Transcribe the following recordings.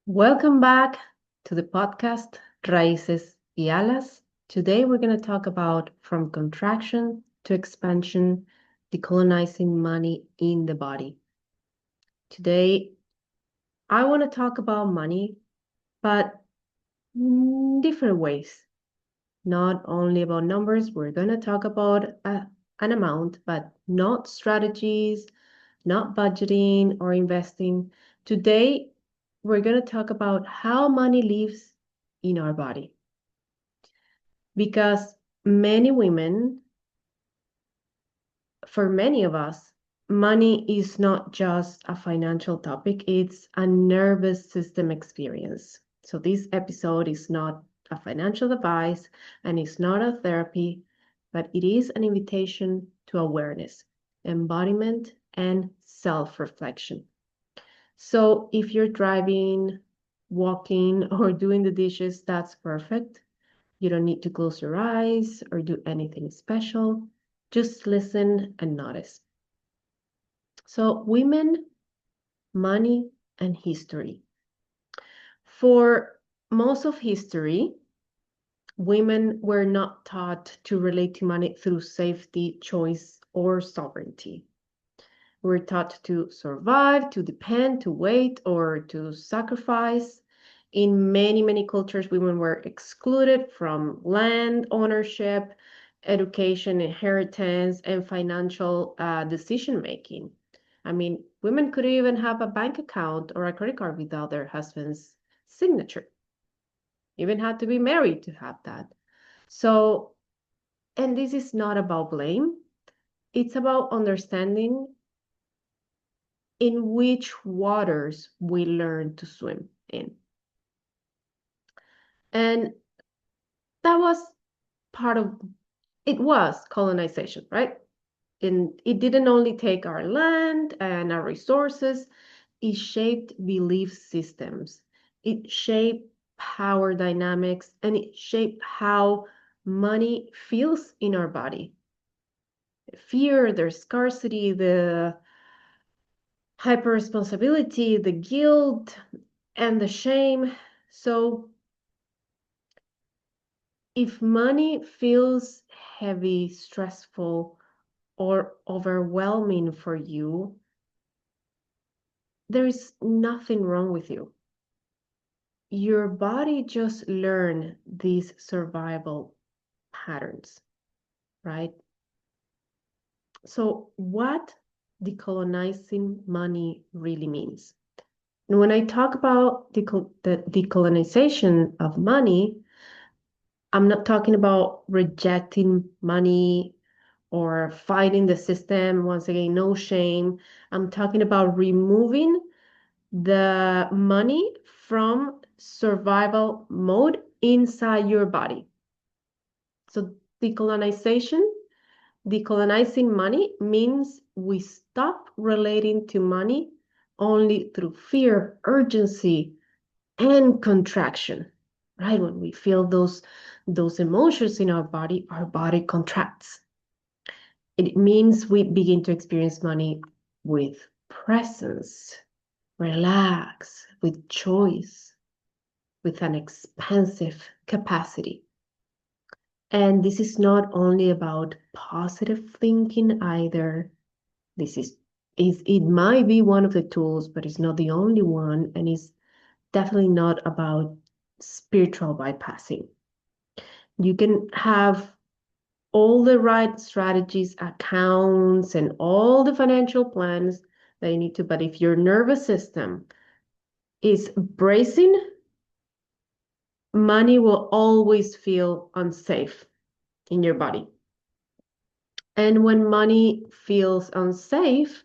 Welcome back to the podcast Raíces y Alas. Today we're going to talk about from contraction to expansion, decolonizing money in the body. Today I want to talk about money, but different ways. Not only about numbers, we're going to talk about an amount, but not strategies, not budgeting or investing. Today, we're going to talk about how money lives in our body. Because many women, for many of us, money is not just a financial topic, it's a nervous system experience. So, this episode is not a financial advice and it's not a therapy, but it is an invitation to awareness, embodiment, and self reflection. So if you're driving, walking, or doing the dishes, that's perfect. You don't need to close your eyes or do anything special. Just listen and notice. So, women, money, and history. For most of history, women were not taught to relate to money through safety, choice, or sovereignty. We're taught to survive, to depend, to wait, or to sacrifice. In many, many cultures, women were excluded from land ownership, education, inheritance, and financial decision making. I mean, women could even have a bank account or a credit card without their husband's signature. Even had to be married to have that. So, and this is not about blame, it's about understanding in which waters we learn to swim in. And that was part of it was colonization, right? And it didn't only take our land and our resources, it shaped belief systems. It shaped power dynamics and it shaped how money feels in our body. Fear, the scarcity, the hyper responsibility, the guilt, and the shame. So if money feels heavy, stressful, or overwhelming for you, there's nothing wrong with you. Your body just learned these survival patterns, right? So, what decolonizing money really means? And when I talk about the decolonization of money, I'm not talking about rejecting money or fighting the system. Once again, no shame. I'm talking about removing the money from survival mode inside your body. So decolonization, decolonizing money means we stop relating to money only through fear, urgency, and contraction. Right? When we feel those emotions in our body contracts. It means we begin to experience money with presence, relax, with choice, with an expansive capacity. And this is not only about positive thinking either. This is it might be one of the tools, but it's not the only one, and it's definitely not about spiritual bypassing. You can have all the right strategies, accounts, and all the financial plans that you need to, but if your nervous system is bracing, money will always feel unsafe in your body. And when money feels unsafe,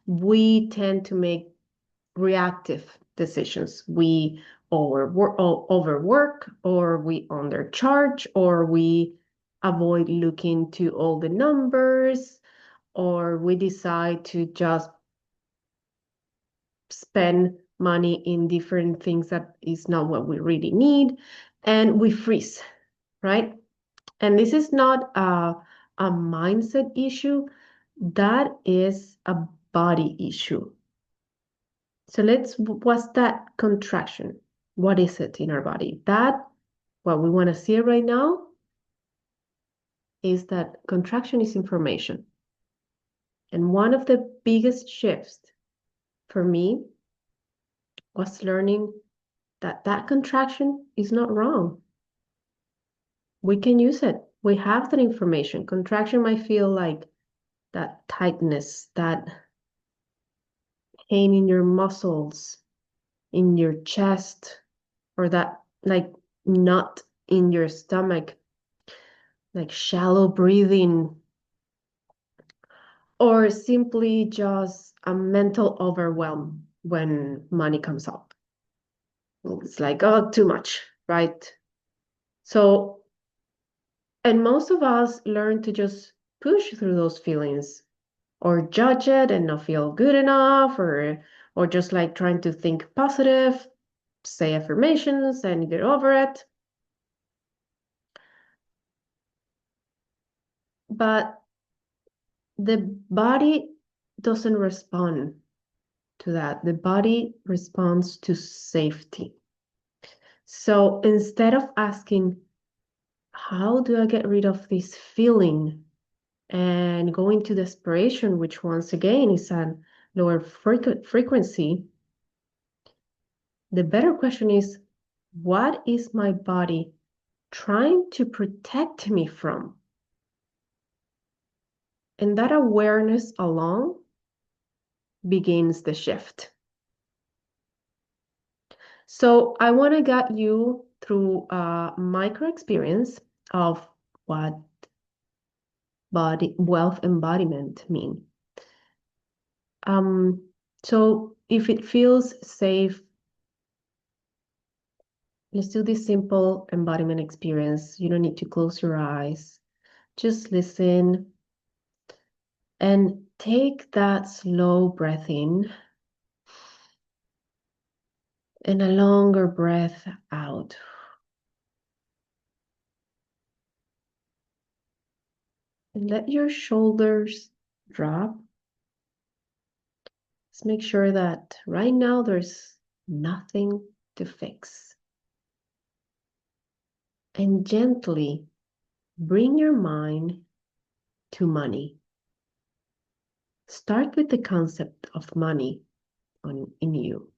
we tend to make reactive decisions. We overwork, or we undercharge, or we avoid looking to all the numbers, or we decide to just spend money in different things that is not what we really need, and we freeze, right? And this is not a mindset issue, that is a body issue. So what's that contraction? What is it in our body? What we want to see right now is that contraction is information. And one of the biggest shifts for me was learning that contraction is not wrong. We can use it. We have that information. Contraction might feel like that tightness, that pain in your muscles, in your chest, or that like knot in your stomach, like shallow breathing, or simply just a mental overwhelm when money comes up. It's like, oh, too much, right? So, and most of us learn to just push through those feelings or judge it and not feel good enough, or just like trying to think positive, say affirmations and get over it. But the body doesn't respond to that. The body responds to safety. So instead of asking, how do I get rid of this feeling? And go into desperation, which once again is a lower frequency, the better question is, what is my body trying to protect me from? And that awareness alone begins the shift. So I want to guide you through a micro experience of what body wealth embodiment mean. So if it feels safe, let's do this simple embodiment experience. You don't need to close your eyes. Just listen and take that slow breath in and a longer breath out. And let your shoulders drop. Let's make sure that right now there's nothing to fix. And gently bring your mind to money. Start with the concept of money in you.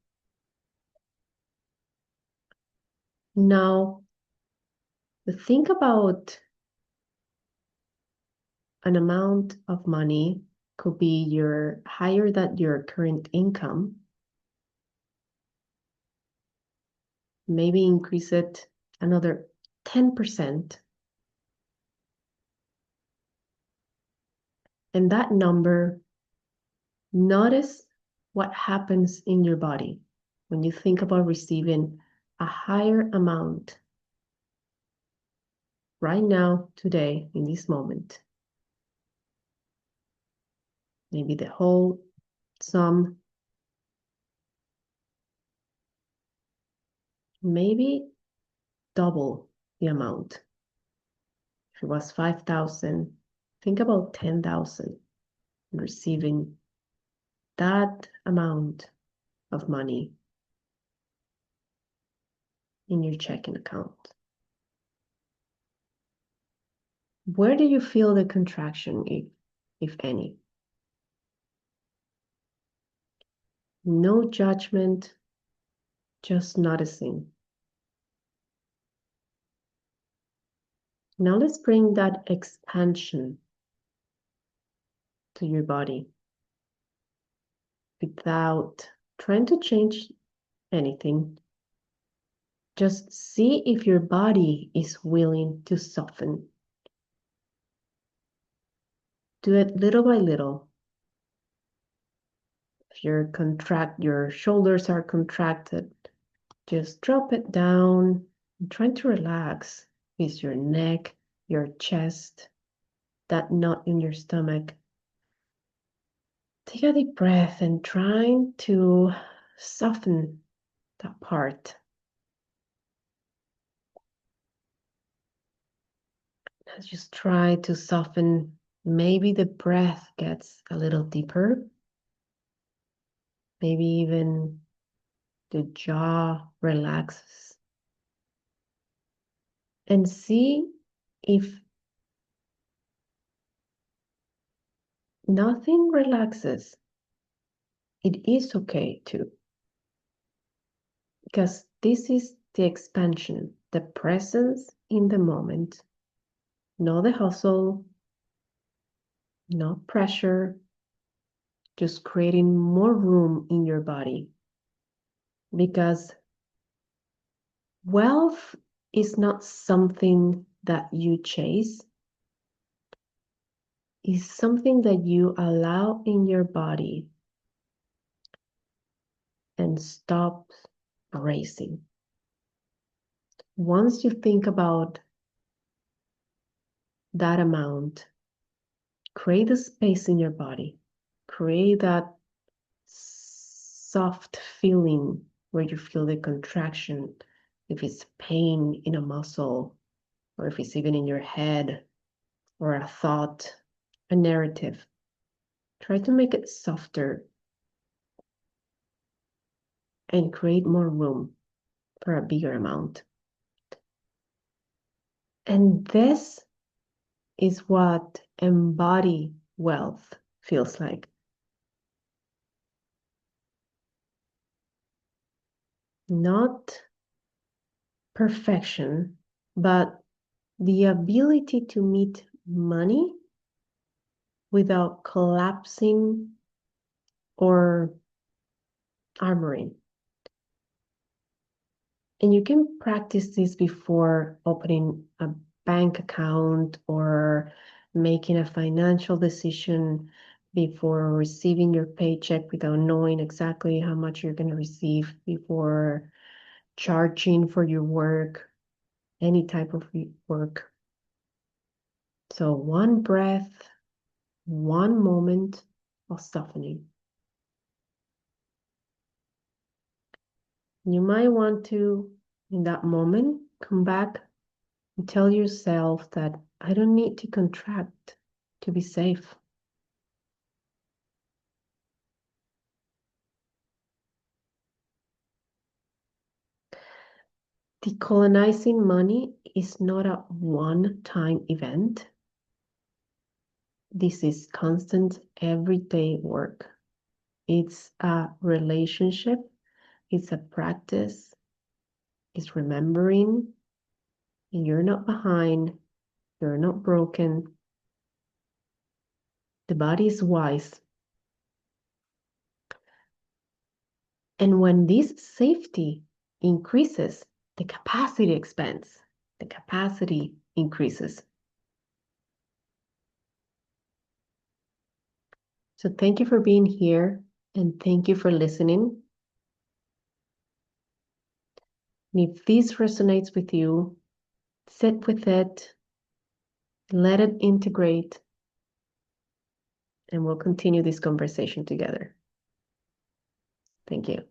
Now, think about an amount of money, could be your higher than your current income. Maybe increase it another 10%. And that number, notice what happens in your body when you think about receiving a higher amount right now, today, in this moment. Maybe the whole sum, maybe double the amount. If it was 5,000, think about 10,000, receiving that amount of money in your checking account. Where do you feel the contraction, if any? No judgment, just noticing. Now let's bring that expansion to your body without trying to change anything. Just see if your body is willing to soften. Do it little by little. If your shoulders are contracted, just drop it down and try to relax. Is your neck, your chest, that knot in your stomach. Take a deep breath and trying to soften that part. Let's just try to soften. Maybe the breath gets a little deeper. Maybe even the jaw relaxes. And see if nothing relaxes, it is okay too. Because this is the expansion, the presence in the moment, not the hustle, not pressure, just creating more room in your body. Because wealth is not something that you chase, it's something that you allow in your body and stop racing. Once you think about that amount, create a space in your body, create that soft feeling where you feel the contraction, if it's pain in a muscle, or if it's even in your head, or a thought, a narrative. Try to make it softer and create more room for a bigger amount. And this is what embodied wealth feels like. Not perfection, but the ability to meet money without collapsing or armoring. And you can practice this before opening a bank account or making a financial decision, before receiving your paycheck without knowing exactly how much you're going to receive, before charging for your work, any type of work. So one breath, one moment of softening. You might want to, in that moment, come back and tell yourself that I don't need to contract to be safe. Decolonizing money is not a one-time event. This is constant, everyday work. It's a relationship, it's a practice, it's remembering you're not behind, you're not broken. The body is wise. And when this safety increases, the capacity expands, the capacity increases. So thank you for being here and thank you for listening. And if this resonates with you, sit with it, let it integrate, and we'll continue this conversation together. Thank you.